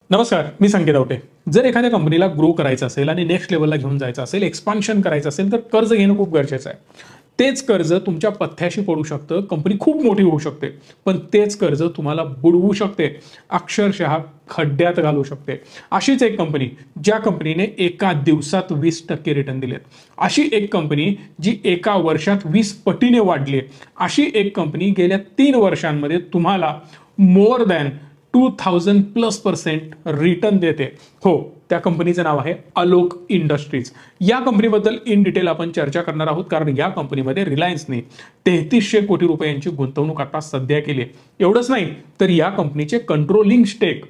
नमस्कार, मी संकेत आवटे. जर एखाद्या कंपनीला ग्रो करायचं असेल आणि नेक्स्ट लेवलला घेऊन जायचं असेल, एक्सपान्शन करायचं असेल, तर कर्ज घेणं खूप गरजेचं आहे. तेच कर्ज तुमच्या पथ्याशी पडू शकतं, कंपनी खूप मोठी होऊ शकते, पण तेच कर्ज तुम्हाला बुडवू शकते, अक्षरशः खड्ड्यात घालू शकते. अशीच एक कंपनी, ज्या कंपनीने एका दिवसात 20% रिटर्न दिलेत. अशी एक कंपनी जी एका वर्षात 20 पटीने वाढली. अशी एक कंपनी गेल्या 3 वर्षांमध्ये तुम्हाला मोर दॅन 2000+% रिटर्न देते. हो, त्या कंपनीचं नाव आहे अलोक इंडस्ट्रीज. या कंपनीबद्दल इन डिटेल आपण चर्चा करणार आहोत, कारण या कंपनीमध्ये रिलायन्सने 3300 कोटी रुपयांची गुंतवणूक आता सध्या केली. एवढंच नाही तर या कंपनीचे कंट्रोलिंग स्टेक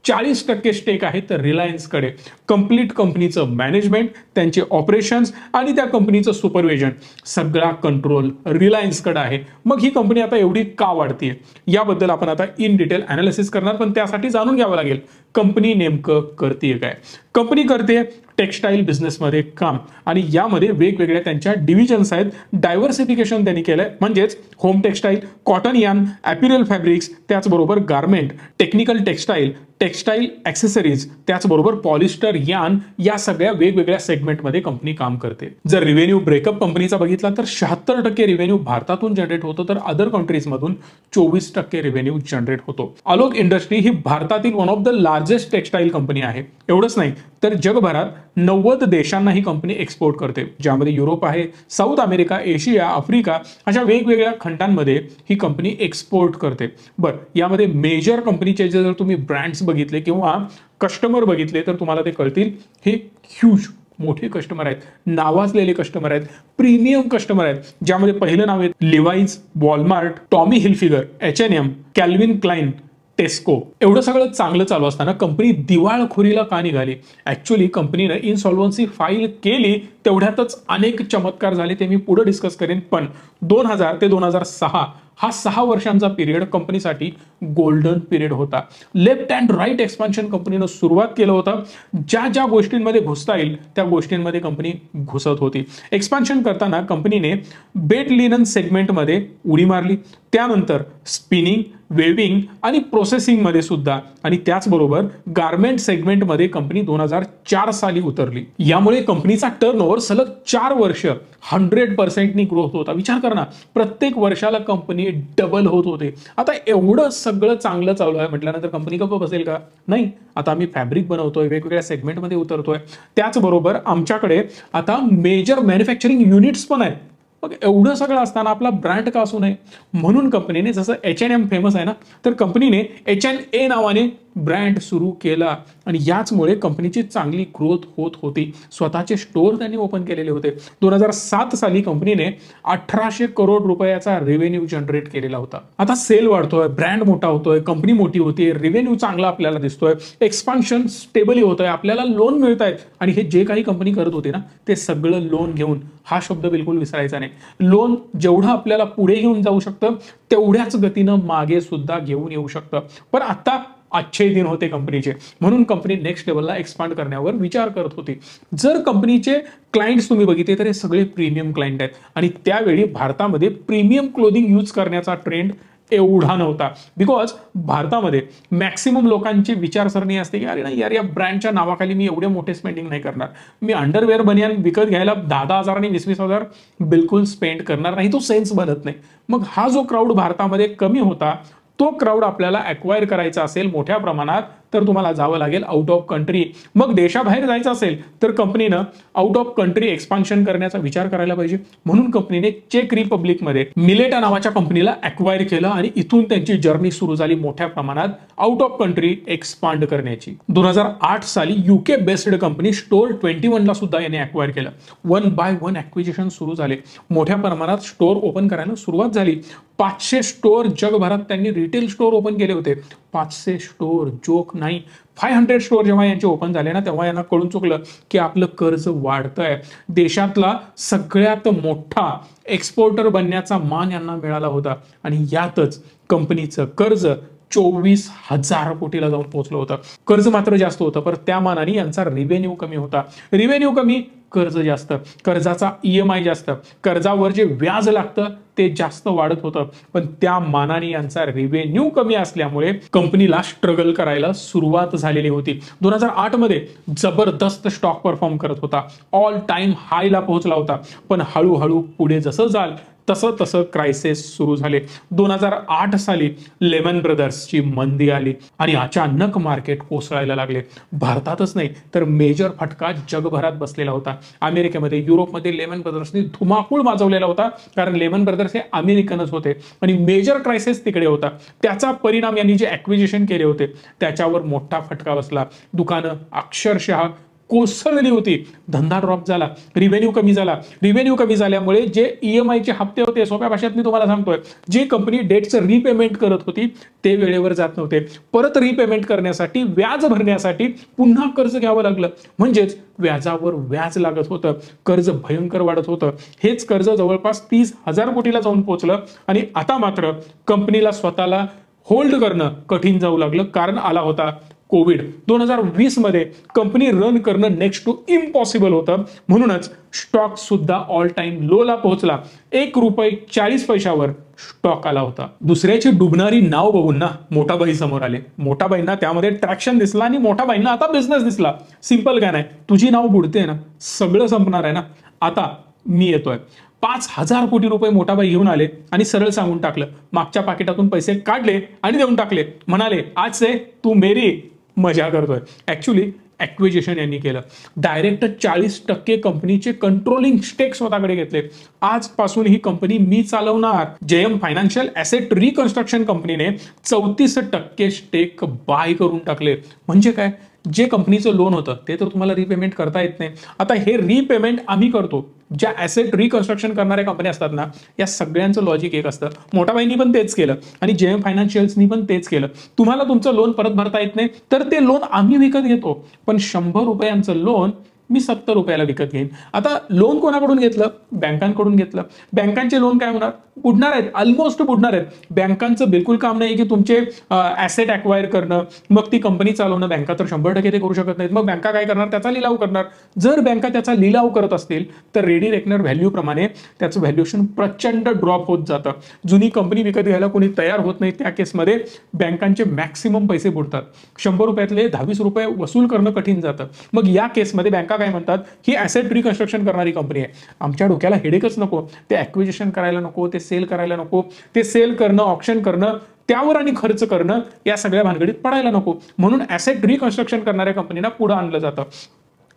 40% स्टेक आहे तर रिलायन्सकडे. कंप्लीट कंपनीचं मॅनेजमेंट, त्यांचे ऑपरेशन्स आणि त्या कंपनीचं सुपरविजन सगळा कंट्रोल रिलायन्सकडे आहे. मग ही कंपनी आता एवढी का वाढतीये याबद्दल आपण आता इन डिटेल अनालिसिस करणार, पण त्यासाठी जाणून घ्यावं लागेल कंपनी नेमकं करते काय. कंपनी करते टेक्सटाईल बिझनेसमध्ये काम आणि यामध्ये वेगवेगळ्या त्यांच्या डिव्हिजन्स आहेत. डायव्हर्सिफिकेशन त्यांनी केलंय, म्हणजेच home textile, cotton yarn, apparel fabrics, त्याचबरोबर garment, technical textile, textile accessories, त्याचबरोबर पॉलिस्टर यार्न, या सगळ्या वेगवेगळ्या सेगमेंटमध्ये कंपनी काम करते. जर रिव्हेन्यू ब्रेकअप कंपनीचा बघितला तर 76% रिव्हेन्यू भारतातून जनरेट होतो, तर अदर कंट्रीजमधून 24% रिव्हेन्यू जनरेट होतो. अलोक इंडस्ट्री ही भारतातील one of the largest textile company आहे. एवढंच नाही तर जगभरात 90 देशांना ही कंपनी एक्सपोर्ट करते, ज्यामध्ये युरोप आहे, साऊथ अमेरिका, एशिया, आफ्रिका अशा वेगवेगळ्या खंडांमध्ये ही कंपनी एक्सपोर्ट करते. बरं, यामध्ये मेजर कंपनीचे जर तुम्ही ब्रँड्स बघितले किंवा कस्टमर बघितले तर तुम्हाला ते कळतील. हे ह्यूज मोठे कस्टमर आहेत, नावाजलेले कस्टमर आहेत, प्रीमियम कस्टमर आहेत, ज्यामध्ये पहिलं नाव आहे Levi's, Walmart, Tommy Hilfiger, H&M, Calvin Klein, Tesco. एवढं सगळं चांगलं चालू असताना कंपनी दिवाळखोरीला का निघाली? ऍक्च्युअली कंपनीनं इनसॉल्व्हन्सी फाईल केली, तेवढ्यातच अनेक चमत्कार झाले, ते मी पुढे डिस्कस करेन. पण 2000 ते 2006 हा 6 वर्षांचा पिरियड कंपनीसाठी गोल्डन पिरियड होता. लेफ्ट अँड राईट एक्सपान्शन कंपनीनं सुरुवात केलं होतं. ज्या ज्या गोष्टींमध्ये घुसता येईल त्या गोष्टींमध्ये कंपनी घुसत होती. एक्सपान्शन करताना कंपनीने बेट लिनन सेगमेंटमध्ये उडी मारली, त्यानंतर स्पिनिंग, वेविंग आणि प्रोसेसिंग मध्ये सुद्धा, आणि त्याचबरोबर गारमेंट सेगमेंटमध्ये कंपनी 2004 साली उतरली. यामुळे कंपनीचा टर्नओव्हर सलग 4 वर्ष 100% ग्रोथ होता. विचार करा ना, प्रत्येक वर्षाला कंपनी डबल होत होते. आता एवढं सगळं चांगलं चालू आहे म्हटल्यानंतर कंपनी गप्प बसेल का? नाही. आता आम्ही फॅब्रिक बनवतोय, वेगवेगळ्या सेगमेंटमध्ये उतरतोय, त्याचबरोबर आमच्याकडे आता मेजर मॅन्युफॅक्चरिंग युनिट्स पण आहेत. मग एवढं सगळं असताना आपला ब्रँड का असू नये? म्हणून कंपनीने, जसं H&M फेमस आहे ना, तर कंपनीने H&A नावाने ब्रँड सुरू केला आणि याचमुळे कंपनीची चांगली ग्रोथ होत होती. स्वतःचे स्टोअर त्यांनी ओपन केलेले होते. 2007 साली कंपनीने 1800 करोड रुपयाचा रेव्हेन्यू जनरेट केलेला होता. आता सेल वाढतोय, ब्रँड मोठा होतोय, कंपनी मोठी होती, रेव्हेन्यू चांगला आपल्याला दिसतोय, एक्सपान्शन स्टेबली होतंय, आपल्याला लोन मिळत आहेत, आणि हे जे काही कंपनी करत होती ना ते सगळं लोन घेऊन. हा शब्द बिलकुल विसरायचा नाही. लोन जेवढं आपल्याला पुढे घेऊन जाऊ शकतं तेवढ्याच गतीनं मागे सुद्धा घेऊन येऊ शकतं. पण आता अच्छे दिन होते कंपनीचे, म्हणून कंपनी नेक्स्ट लेवलला एक्सपांड करण्यावर विचार करत होती. जर कंपनीचे क्लायंट्स तुम्ही बघितले तर हे सगळे प्रीमियम क्लायंट आहेत, आणि त्यावेळी भारतामध्ये प्रीमियम क्लोथिंग यूज करण्याचा ट्रेंड एवढा नव्हता. बिकॉज भारतामध्ये मॅक्सिमम लोकांची विचारसरणी असते की अरे नाही यार, या ब्रँडच्या नावाखाली मी एवढे मोठे स्पेंडिंग नाही करणार. मी अंडरवेअर बनियान विकत घ्यायला 10,000 आणि 20,000 बिलकुल स्पेंड करणार नाही, तो सेन्स बनत नाही. मग हा जो क्राऊड भारतामध्ये कमी होता, तो क्राऊड आपल्याला अक्वायर करायचा असेल मोठ्या प्रमाणात तर तुम्हाला जावं लागेल आउट ऑफ कंट्री. मग देशाबाहेर जायचं असेल तर कंपनीनं आउट ऑफ कंट्री एक्सपान्शन करण्याचा विचार करायला पाहिजे. म्हणून कंपनीने चेक रिपब्लिकमध्ये मिलेटा नावाच्या कंपनीला अक्वायर केलं आणि इथून त्यांची जर्नी सुरू झाली मोठ्या प्रमाणात आउट ऑफ कंट्री एक्सपांड करण्याची. 2008 साली युके बेस्ड कंपनी स्टोर 21 ला सुद्धा याने अक्वायर केलं. 1 by 1 ॲक्विजिशन सुरू झाले, मोठ्या प्रमाणात स्टोर ओपन करायला सुरुवात झाली. 500 स्टोअर जगभरात त्यांनी रिटेल स्टोअर ओपन केले होते. 500 स्टोअर जोक नाही. 500 स्टोअर जेव्हा यांचे ओपन झाले ना, तेव्हा यांना कळून चुकलं की आपलं कर्ज वाढतंय. देशातला सगळ्यात मोठा एक्सपोर्टर बनण्याचा मान यांना मिळाला होता, आणि यातच कंपनीचं कर्ज 24,000 कोटीला जाऊन पोहोचलं होतं. कर्ज मात्र जास्त होतं, पण त्या मानाने यांचा रिव्हेन्यू कमी होता. रिव्हेन्यू कमी, कर्ज जास्त, कर्जाचा EMI जास्त, कर्जावर जे व्याज लागतं ते जास्त वाढत होतं. पण त्या मानाने यांचा रेव्हेन्यू कमी असल्यामुळे कंपनीला स्ट्रगल करायला सुरुवात झालेली होती. 2008 मध्ये जबरदस्त स्टॉक परफॉर्म करत होता, ऑल टाइम हायला पोहोचला होता. पण हळूहळू पुढे जसं जाल तसं तसं क्रायसिस सुरू झाले. 2008 साली लेमन ब्रदर्सची मंदी आली आणि अचानक मार्केट कोसळायला लागले. भारतातच नाही तर मेजर फटका जगभरात बसलेला होता. अमेरिकेमध्ये, युरोपमध्ये लेमन ब्रदर्सनी धुमाकूळ माजवलेला होता, कारण लेमन ब्रदर्स हे अमेरिकनच होते आणि मेजर क्रायसिस तिकडे होता. त्याचा परिणाम यांनी जे ॲक्विजिशन केले होते त्याच्यावर मोठा फटका बसला. दुकानं अक्षरशः कोसळली होती, धंदा ड्रॉप झाला, रिव्हेन्यू कमी झाला. रिव्हेन्यू कमी झाल्यामुळे जे EMIचे हप्ते होते, सोप्या भाषेत मी तुम्हाला सांगतोय, जे कंपनी डेटचं रिपेमेंट करत होती ते वेळेवर जात नव्हते. परत रिपेमेंट करण्यासाठी, व्याज भरण्यासाठी पुन्हा कर्ज घ्यावं लागलं. म्हणजेच व्याजावर व्याज लागत होतं, कर्ज भयंकर वाढत होतं. हेच कर्ज जवळपास 30,000 कोटीला जाऊन पोहोचलं आणि आता मात्र कंपनीला स्वतःला होल्ड करणं कठीण जाऊ लागलं, कारण आला होता कोविड. 2020 मध्ये कंपनी रन करणं नेक्स्ट टू इम्पॉसिबल होतं. म्हणूनच स्टॉक सुद्धा ऑल टाइम लोला पोहोचला. ₹1.40 स्टॉक आला होता. दुसऱ्याची डुबणारी नाव बघून ना मोठाबाई समोर आले. मोठाबाईंना त्यामध्ये ट्रॅक्शन दिसला आणि मोठाबाईंना आता बिझनेस दिसला. सिंपल काय नाही, तुझी नाव बुडते ना, सगळं संपणार आहे ना, आता मी येतोय. 5,000 कोटी रुपये मोठाबाई घेऊन आले आणि सरळ सांगून टाकलं, मागच्या पाकिटातून पैसे काढले आणि देऊन टाकले. म्हणाले, आज से तू मेरी मजा करतोय. ऍक्च्युली ॲक्विजिशन यांनी केलं. डायरेक्ट 40% कंपनीचे कंट्रोलिंग स्टेक स्वतःकडे घेतले. आजपासून ही कंपनी मी चालवणार. JM फायनान्शियल ॲसेट रिकन्स्ट्रक्शन कंपनीने 34% स्टेक बाय करून टाकले. म्हणजे काय, जे कंपनीचं लोन होतं ते तर तुम्हाला रिपेमेंट करता येत नाही. आता हे रिपेमेंट आम्ही करतो. ज्या ॲसेट रिकन्स्ट्रक्शन करणाऱ्या कंपन्या असतात ना, या सगळ्यांचं लॉजिक एक असतं. मोठाबाईंनी पण तेच केलं आणि JM फायनान्शियल्सनी पण तेच केलं. तुम्हाला तुमचं लोन परत भरता येत नाही तर ते लोन आम्ही विकत घेतो, पण ₹100 लोन मी ₹70 विकत घेईन. आता लोन कोणाकडून घेतलं? बँकांकडून घेतलं. बँकांचे लोन काय होणार? बुडणार आहेत, ऑलमोस्ट बुडणार आहेत. बँकांचं बिलकुल काम नाही की तुमचे ॲसेट ॲक्वायर करणं, मग ती कंपनी चालवणं. बँका तर 100% ते करू शकत नाहीत. मग बँका काय करणार? त्याचा लिलाव करणार. जर बँका त्याचा लिलाव करत असतील तर रेडी रेकनर व्हॅल्यू प्रमाणे त्याचं व्हॅल्युएशन प्रचंड ड्रॉप होत जातं. जुनी कंपनी विकत घ्यायला कोणी तयार होत नाही. त्या केसमध्ये बँकांचे मॅक्सिमम पैसे बुडतात. ₹100 ₹20 वसूल करणं कठीण जातं. मग या केसमध्ये बँका काय म्हणतात, ही ॲसेट रिकन्स्ट्रक्शन करणारी कंपनी आहे, आमच्या डोक्याला हेडेकच नको, ते ॲक्विजिशन करायला नको, ते सेल करायला नको, ते सेल करणं, ऑप्शन करणं, त्यावर आणि खर्च करणं, या सगळ्या भानगडीत पडायला नको. म्हणून ॲसेट रिकन्स्ट्रक्शन करणाऱ्या कंपनीला पुढे आणलं जातं.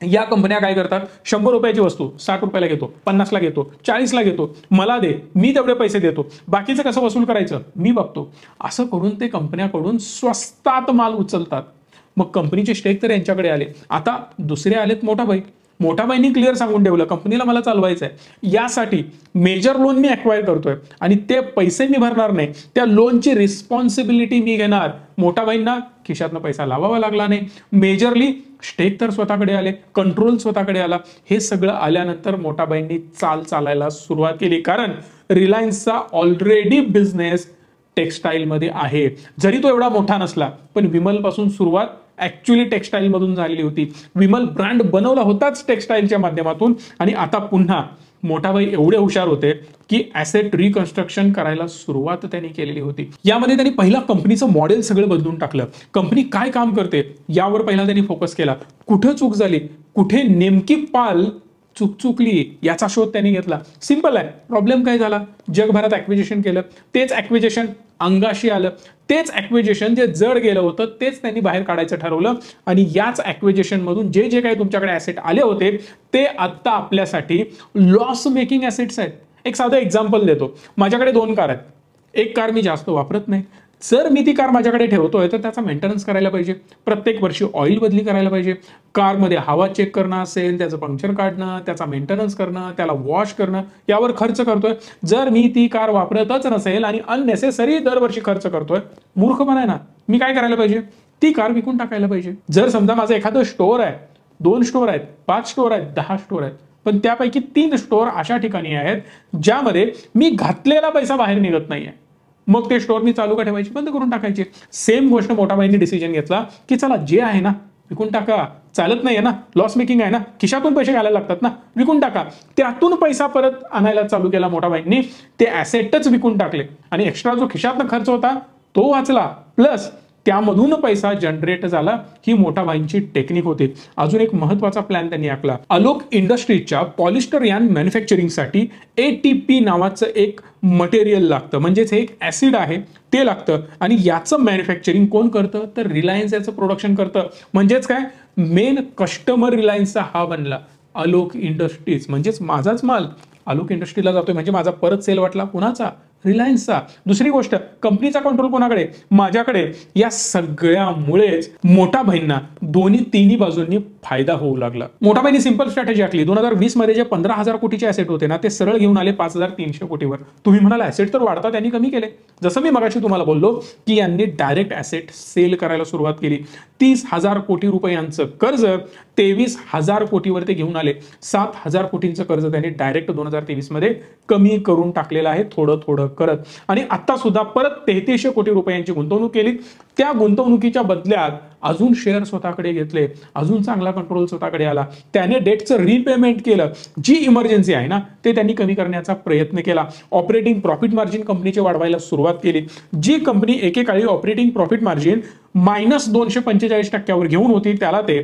या कंपन्या काय करतात, ₹100 वस्तू ₹60 घेतो, 50 घेतो, 40 घेतो, मला दे, मी तेवढे पैसे देतो, बाकीचं कसं वसूल करायचं मी बघतो. असं करून ते कंपन्याकडून स्वस्तात माल उचलतात. मग कंपनीचे स्टेक तर यांच्याकडे आले. आता दुसरे आलेत मोठाबाई. मोठाबाईंनी क्लिअर सांगून ठेवलं, कंपनीला मला चालवायचं आहे, यासाठी मेजर लोन मी ॲक्वायर करतोय आणि ते पैसे मी भरणार नाही, त्या लोनची रिस्पॉन्सिबिलिटी मी घेणार. मोठाबाईंना खिशातनं पैसा लावावा लागला नाही. मेजरली स्टेक तर स्वतःकडे आले, कंट्रोल स्वतःकडे आला. हे सगळं आल्यानंतर मोठाबाईंनी चालायला सुरुवात केली, कारण रिलायन्सचा ऑलरेडी बिझनेस टेक्सटाईलमध्ये आहे. जरी तो एवढा मोठा नसला पण विमलपासून सुरुवात ऍक्च्युली टेक्सटाईल मधून झालेली होती. विमल ब्रँड बनवला होताच टेक्सटाईलच्या माध्यमातून आणि आता पुन्हा मोठाबाई एवढे हुशार होते की ॲसेट रिकन्स्ट्रक्शन करायला सुरुवात त्यांनी केलेली होती. यामध्ये त्यांनी पहिला कंपनीचं मॉडेल सगळं बदलून टाकलं. कंपनी काय काम करते यावर पहिला त्यांनी फोकस केला. कुठं चूक झाली, कुठे नेमकी पाल चुकली याचा शोध त्यांनी घेतला. सिंपल आहे, प्रॉब्लेम काय झाला, जगभरात ॲक्विजिशन केलं, तेच ॲक्विजिशन अंगाशी आलं, तेच ॲक्विजिशन जे जड गेलं होतं तेच त्यांनी बाहेर काढायचं ठरवलं आणि याच ॲक्विजिशन मधून जे जे काही तुमच्याकडे ॲसेट आले होते ते आत्ता आपल्यासाठी लॉस मेकिंग ॲसेट्स आहेत. एक साधं एक्झाम्पल देतो. माझ्याकडे 2 कार आहेत. एक कार मी जास्त वापरत नाही, जर मी ती कार माझ्याकडे ठेवतोय तर त्याचा मेंटेनन्स करायला पाहिजे, प्रत्येक वर्षी ऑइल बदली करायला पाहिजे, कारमध्ये हवा चेक करणं असेल, त्याचं पंक्चर काढणं, त्याचा मेंटेनन्स करणं, त्याला वॉश करणं, यावर खर्च करतोय. जर मी ती कार वापरतच नसेल आणि अननेसेसरी दरवर्षी खर्च करतोय, मूर्खपणा आहे ना. मी काय करायला पाहिजे, ती कार विकून टाकायला पाहिजे. जर समजा माझं एखादं स्टोअर आहे, 2 स्टोअर आहेत, 5 स्टोअर आहेत, 10 स्टोअर आहेत, पण त्यापैकी 3 स्टोअर अशा ठिकाणी आहेत ज्यामध्ये मी घातलेला पैसा बाहेर निघत नाहीये, मग ते स्टोअर मी चालू का ठेवायची, बंद करून टाकायचे. सेम गोष्ट मोठाबाईंनी डिसिजन घेतला की चला जे आहे ना विकून टाका. चालत नाहीये ना, लॉस मेकिंग आहे ना, खिशातून पैसे घालायला लागतात ना, विकून टाका. त्यातून पैसा परत आणायला चालू केला मोठा बाईंनी, ते ऍसेटच विकून टाकले आणि एक्स्ट्रा जो खिशातनं खर्च होता तो वाचला, प्लस त्यामधून पैसा जनरेट झाला. ही मोठा बाईंची टेक्निक होती. अजून एक महत्वाचा प्लॅन त्यांनी आखला. आलोक इंडस्ट्रीजच्या पॉलिस्टर यार्न मॅन्युफॅक्चरिंगसाठी ATP नावाचं एक मटेरियल लागतं, म्हणजेच हे एक ऍसिड आहे ते लागतं आणि याचं मॅन्युफॅक्चरिंग कोण करतं तर रिलायन्स याचं प्रोडक्शन करतं. म्हणजेच काय, मेन कस्टमर रिलायन्सचा हा बनला आलोक इंडस्ट्रीज. म्हणजेच माझाच माल आलोक इंडस्ट्रीला जातोय, म्हणजे माझा परत सेल वाटला कुणाचा, रिलायन्सचा. दुसरी गोष्ट, कंपनीचा कंट्रोल कोणाकडे, माझ्याकडे. या सगळ्यामुळेच मोठा बहिणींना तिन्ही बाजूंनी फायदा होऊ लागला. मोठा बहिणी सिंपल स्ट्रॅटेजी आखली. 2020 मध्ये जे 15,000 कोटीचे ऍसेट होते ना, ते सरळ घेऊन आले 5,300 कोटीवर. तुम्ही म्हणाल ऍसेट तर वाढतात, त्यांनी कमी केले. जसं मी मगाशी तुम्हाला बोललो की यांनी डायरेक्ट ऍसेट सेल करायला सुरुवात केली. 30,000 कोटी रुपयांचं कर्ज 23,000 कोटीवर ते घेऊन आले. 7,000 कोटींचं कर्ज त्यांनी डायरेक्ट 2023 मध्ये कमी करून टाकलेलं आहे, थोडं थोडं करत. आणि आता सुद्धा परत 3300 कोटी रुपयांची गुंतवणूक केली. त्या गुंतवणुकीच्या बदल्यात अजून शेअर स्वतःकडे घेतले, अजून चांगला कंट्रोल स्वतःकडे आला. त्याने डेटचं रिपेमेंट केलं. जी इमर्जन्सी आहे ना ते त्यांनी कमी करण्याचा प्रयत्न केला. ऑपरेटिंग प्रॉफिट मार्जिन कंपनीचे वाढवायला सुरुवात केली. जी कंपनी एकेकाळी ऑपरेटिंग प्रॉफिट मार्जिन -245% घेऊन होती, त्याला ते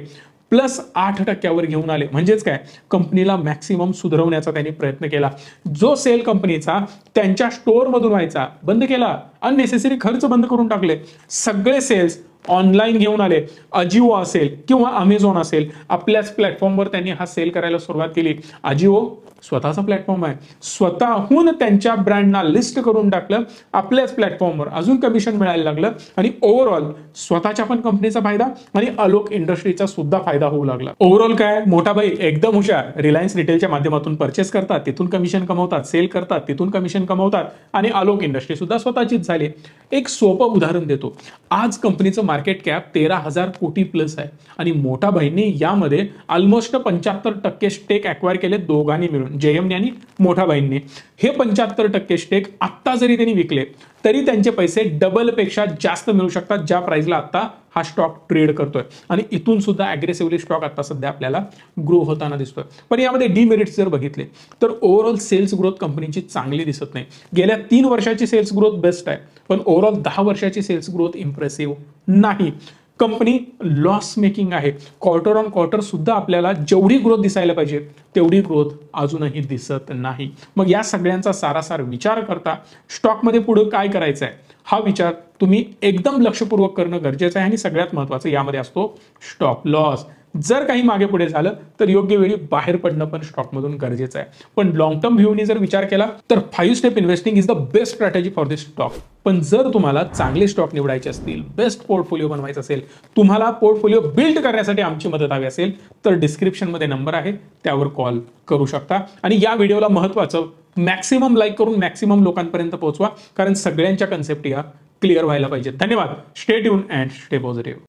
+8% घेऊन आले. म्हणजेच काय, कंपनीला मॅक्सिमम सुधारवण्याचा त्यांनी प्रयत्न केला. जो सेल कंपनीचा त्यांच्या स्टोअर मधून व्हायचा बंद केला. अननेसेसरी खर्च बंद करून टाकले. सगळे सेल्स ऑनलाईन घेऊन आले. अजिओ असेल किंवा अमेझॉन असेल, आपल्याच प्लॅटफॉर्मवर त्यांनी हा सेल करायला सुरुवात केली. अजिओ स्वतःचा प्लॅटफॉर्म आहे, स्वतःहून त्यांच्या ब्रँडना लिस्ट करून टाकलं आपल्याच प्लॅटफॉर्मवर. अजून कमिशन मिळायला लागलं आणि ओव्हरऑल स्वतःच्या पण कंपनीचा फायदा आणि आलोक इंडस्ट्रीचा सुद्धा फायदा होऊ लागला. ओव्हरऑल काय, मोठा भाई एकदम हुशार. रिलायन्स रिटेलच्या माध्यमातून परचेस करतात, तिथून कमिशन कमवतात, सेल करतात, तिथून कमिशन कमवतात आणि आलोक इंडस्ट्री सुद्धा स्वतःचीच झाली. एक सोपं उदाहरण देतो. आज कंपनीचं मार्केट कॅप 13,000 कोटी प्लस आहे आणि मोठा भाईंनी यामध्ये ऑलमोस्ट 75% स्टेक अक्वायर केले दोघांनी मिळून, जेएमने आणि मोठा भाईंनी. हे 75% स्टेक आत्ता जरी त्यांनी विकले तरी त्यांचे पैसे डबल पेक्षा जास्त मिळू शकतात, ज्या प्राइसला आता हा स्टॉक ट्रेड करतोय. आणि इथून सुद्धा अग्रेसिव्हली स्टॉक आता सध्या आपल्याला ग्रो होताना दिसतोय. पण यामध्ये डीमेरिट्स जर बघितले तर ओव्हरऑल सेल्स ग्रोथ कंपनीची चांगली दिसत नाही. गेल्या 3 वर्षाची सेल्स ग्रोथ बेस्ट आहे, पण ओव्हरऑल 10 वर्षाची सेल्स ग्रोथ इम्प्रेसिव्ह नाही. कंपनी लॉस मेकिंग आहे. क्वार्टर ऑन क्वार्टर सुद्धा आपल्याला जेवढी ग्रोथ दिसायला पाहिजे तेवढी ग्रोथ अजूनही दिसत नाही. मग या सगळ्यांचा सारासार विचार करता स्टॉकमध्ये पुढे काय करायचं आहे हा विचार तुम्ही एकदम लक्षपूर्वक करणं गरजेचं आहे. आणि सगळ्यात महत्त्वाचं यामध्ये असतो स्टॉप लॉस. जर काही मागे पुढे झालं तर योग्य वेळी बाहेर पडणं पण स्टॉकमधून गरजेचं आहे. पण लॉंग टर्म व्ह्यूने जर विचार केला तर 5 step investing is the best strategy for this stock. पण जर तुम्हाला चांगले स्टॉक निवडायचे असतील, बेस्ट पोर्टफोलिओ बनवायचा असेल, तुम्हाला पोर्टफोलिओ बिल्ड करण्यासाठी आमची मदत हवी असेल तर डिस्क्रिप्शनमध्ये नंबर आहे, त्यावर कॉल करू शकता. आणि या व्हिडिओला महत्त्वाचं मॅक्सिमम लाईक करून मॅक्सिमम लोकांपर्यंत पोहोचवा, कारण सगळ्यांच्या कन्सेप्ट या क्लिअर व्हायला पाहिजे. धन्यवाद. Stay tune and stay positive.